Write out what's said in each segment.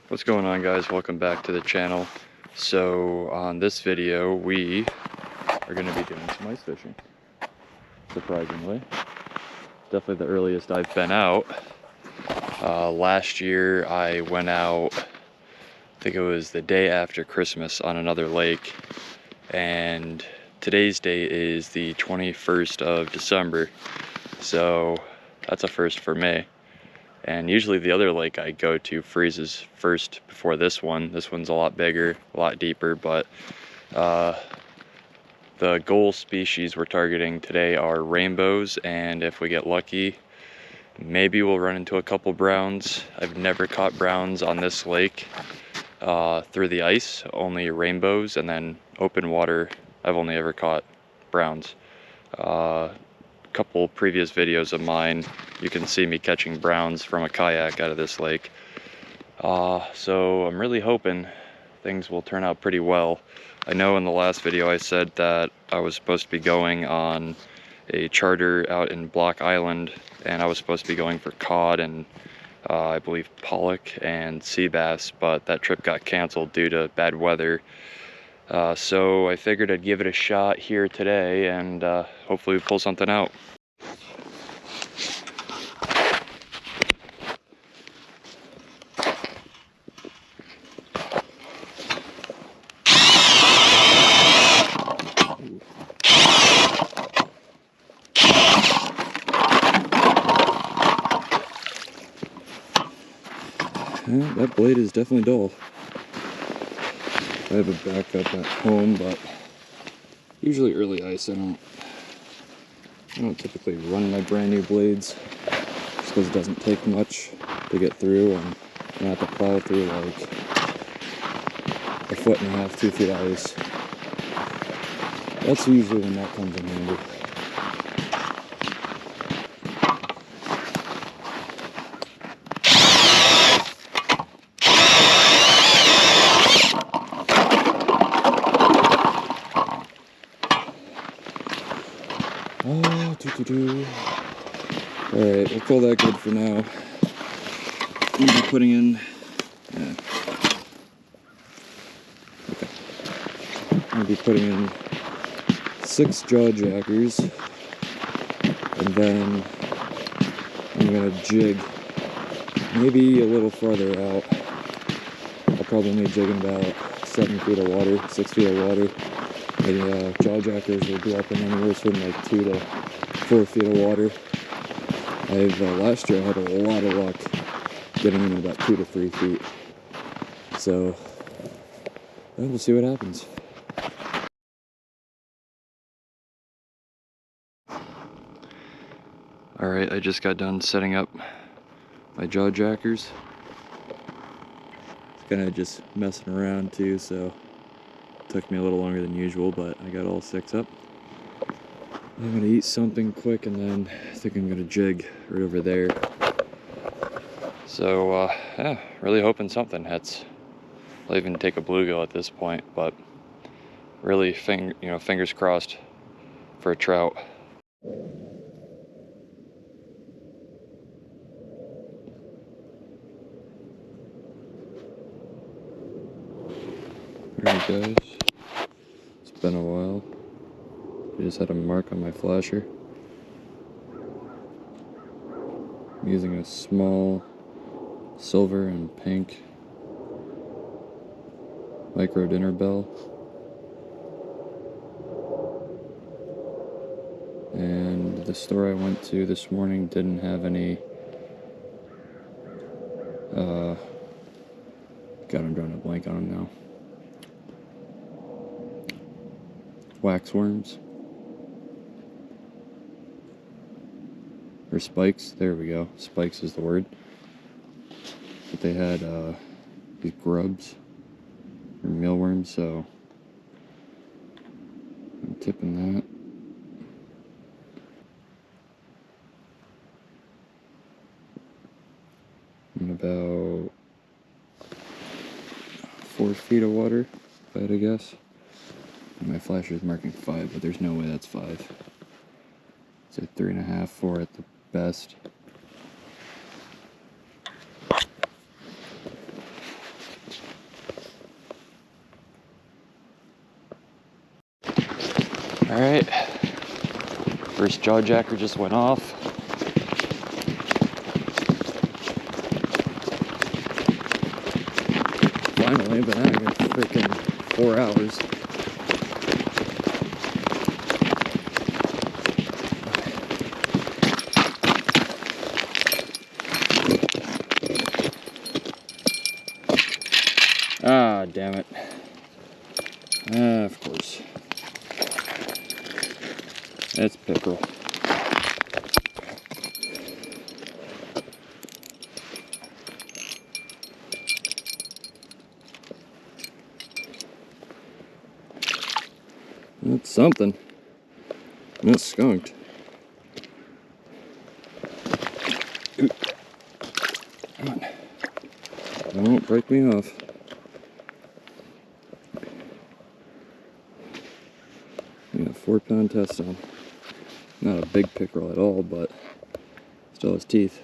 What's going on, guys? Welcome back to the channel. So on this video we are going to be doing some ice fishing, surprisingly. Definitely the earliest I've been out. Last year I went out, I think it was the day after Christmas, on another lake, and today's date is the 21st of December, so that's a first for me. And usually the other lake I go to freezes first before this one. This one's a lot bigger, a lot deeper, but the goal species we're targeting today are rainbows, and if we get lucky, maybe we'll run into a couple browns. I've never caught browns on this lake through the ice, only rainbows, and then open water I've only ever caught browns. Couple previous videos of mine, you can see me catching browns from a kayak out of this lake. So I'm really hoping things will turn out pretty well. I know in the last video I said that I was supposed to be going on a charter out in Block Island, and I was supposed to be going for cod and I believe pollock and sea bass, but that trip got canceled due to bad weather. So I figured I'd give it a shot here today, and hopefully we pull something out. Yeah, that blade is definitely dull. I have a backup at home, but usually early ice I don't typically run my brand new blades, just because it doesn't take much to get through, and I don't have to plow through like 1.5 to 2 feet of ice. That's usually when that comes in handy. Alright, we'll call that good for now. I'm gonna be putting in, I'm gonna be putting in 6 jaw jackers, and then I'm gonna jig maybe a little farther out. I'll probably be jigging about 7 feet of water, 6 feet of water. The jaw jackers will be up in anywhere from like 2 to 4 feet of water. Last year I had a lot of luck getting in about 2 to 3 feet. So we'll see what happens. Alright, I just got done setting up my jaw jackers. It's kind of just messing around too, so it took me a little longer than usual, but I got all 6 up. I'm gonna eat something quick, and then I think I'm gonna jig right over there. So yeah, really hoping something hits. I'll even take a bluegill at this point, but really fingers crossed for a trout. Alright guys, it's been a while. I just had a mark on my flasher. I'm using a small silver and pink micro dinner bell. And the store I went to this morning didn't have any God, I'm drawing a blank on them now. Waxworms. Or spikes, there we go. Spikes is the word. But they had these grubs, or mealworms, so I'm tipping that. In about 4 feet of water, if I had to guess. My flasher is marking 5, but there's no way that's 5. It's at 3.5, 4 at the best. Alright. First jaw jacker just went off. Finally, been at it for freaking 4 hours. Ah, damn it. Of course. That's pickerel. That's something. That's skunked. Ooh. Come on. Don't break me off. Yeah, 4-pound test on. Not a big pickerel at all, but still has teeth.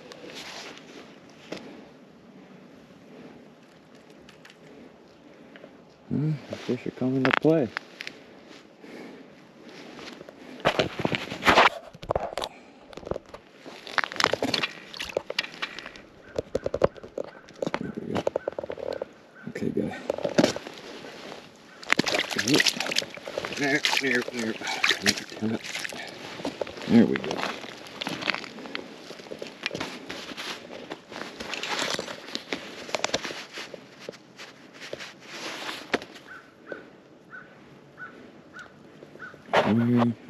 The fish are coming to play. There we go. Okay, guy. There we go.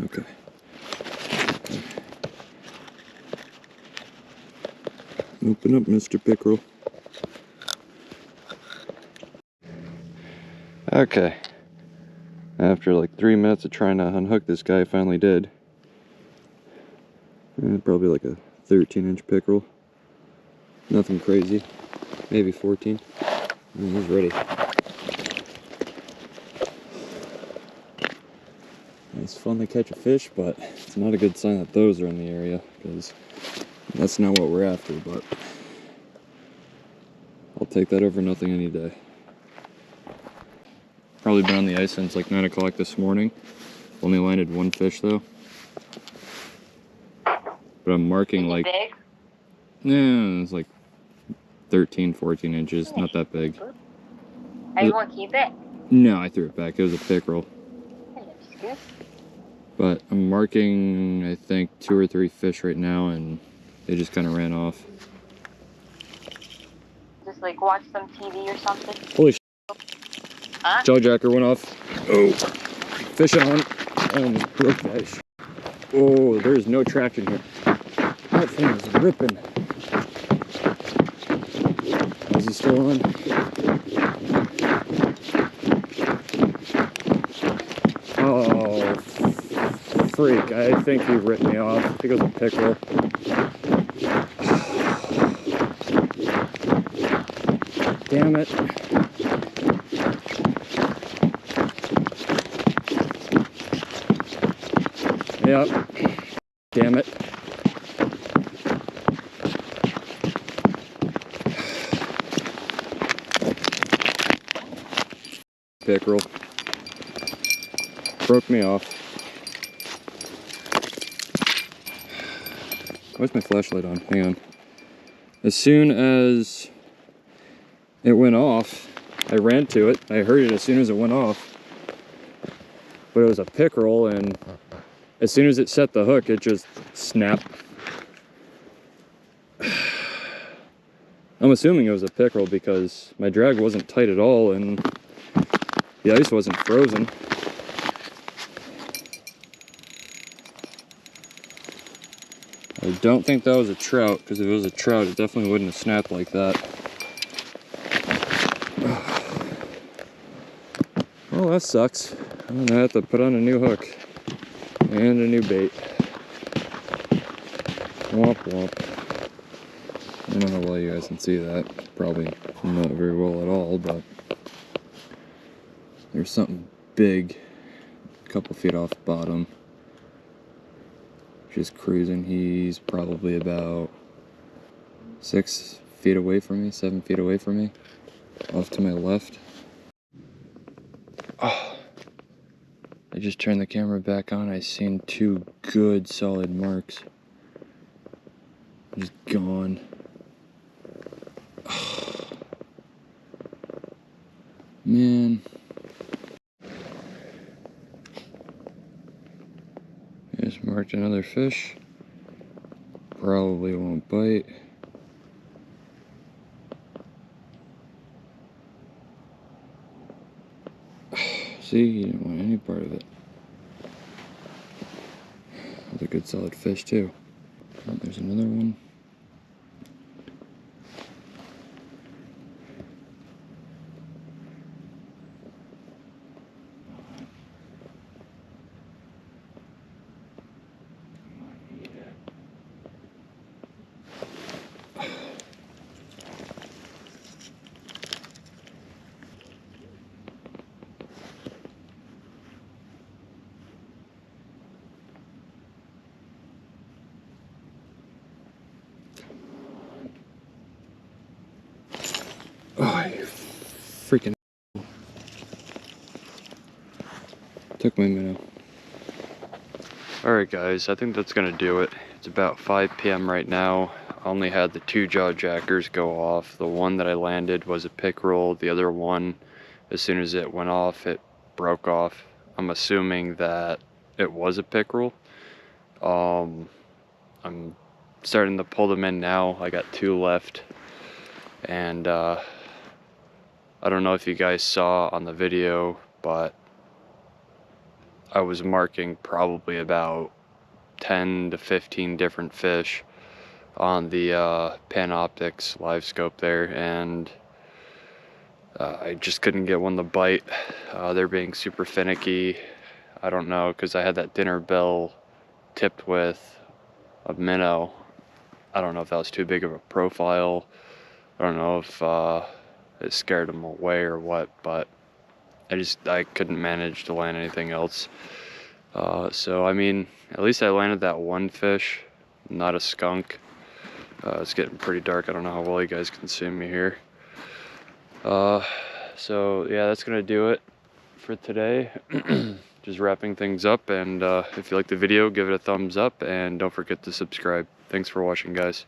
Okay. Open up, Mr. Pickerel. Okay. After like 3 minutes of trying to unhook this guy, I finally did. Probably like a 13-inch pickerel. Nothing crazy. Maybe 14. And he's ready. It's fun to catch a fish, but it's not a good sign that those are in the area, because that's not what we're after, but I'll take that over nothing any day. Probably been on the ice since like 9 o'clock this morning. Only landed one fish though. But I'm marking like... Big? Yeah, it's like 13, 14 inches, not that big. Are you going to keep it? No, I threw it back. It was a pickerel. Good. But I'm marking, I think, 2 or 3 fish right now, and they just kind of ran off. Just like watch some TV or something? Holy shit. Huh? Jaw jacker went off. Oh, fish on. I almost broke that shit. Oh, there's no traction here. That thing is ripping. Is he still on? Oh, freak. I think he ripped me off. He goes a pickerel. Damn it. Yep. Damn it. Pickerel. Broke me off. Why's my flashlight on? Hang on. As soon as it went off, I ran to it. I heard it as soon as it went off. But it was a pickerel, and as soon as it set the hook, it just snapped. I'm assuming it was a pickerel because my drag wasn't tight at all and the ice wasn't frozen. I don't think that was a trout, because if it was a trout, it definitely wouldn't have snapped like that. Well, that sucks. I'm gonna have to put on a new hook and a new bait. Womp womp. I don't know how well you guys can see that. Probably not very well at all, but there's something big a couple feet off the bottom. Just cruising. He's probably about 6 feet away from me, 7 feet away from me, off to my left. Oh, I just turned the camera back on. I seen 2 good solid marks. Just gone. Man. Just marked another fish. Probably won't bite. See, you didn't want any part of it. That's a good solid fish too. Oh, there's another one. Oh, you freaking. Took my minnow. Alright guys, I think that's gonna do it. It's about 5 p.m. right now. I only had the 2 jaw jackers go off. The one that I landed was a pickerel. The other one, as soon as it went off, it broke off. I'm assuming that it was a pickerel. I'm starting to pull them in now. I got 2 left. And I don't know if you guys saw on the video, but I was marking probably about 10 to 15 different fish on the Panoptix live scope there, and I just couldn't get one to bite. They're being super finicky. I don't know, because I had that dinner bell tipped with a minnow. I don't know if that was too big of a profile. I don't know if it scared them away or what, but I couldn't manage to land anything else. So I mean, at least I landed that one fish, not a skunk. It's getting pretty dark. I don't know how well you guys can see me here. So yeah, that's gonna do it for today. Just wrapping things up, and if you like the video, give it a thumbs up, and don't forget to subscribe. Thanks for watching, guys.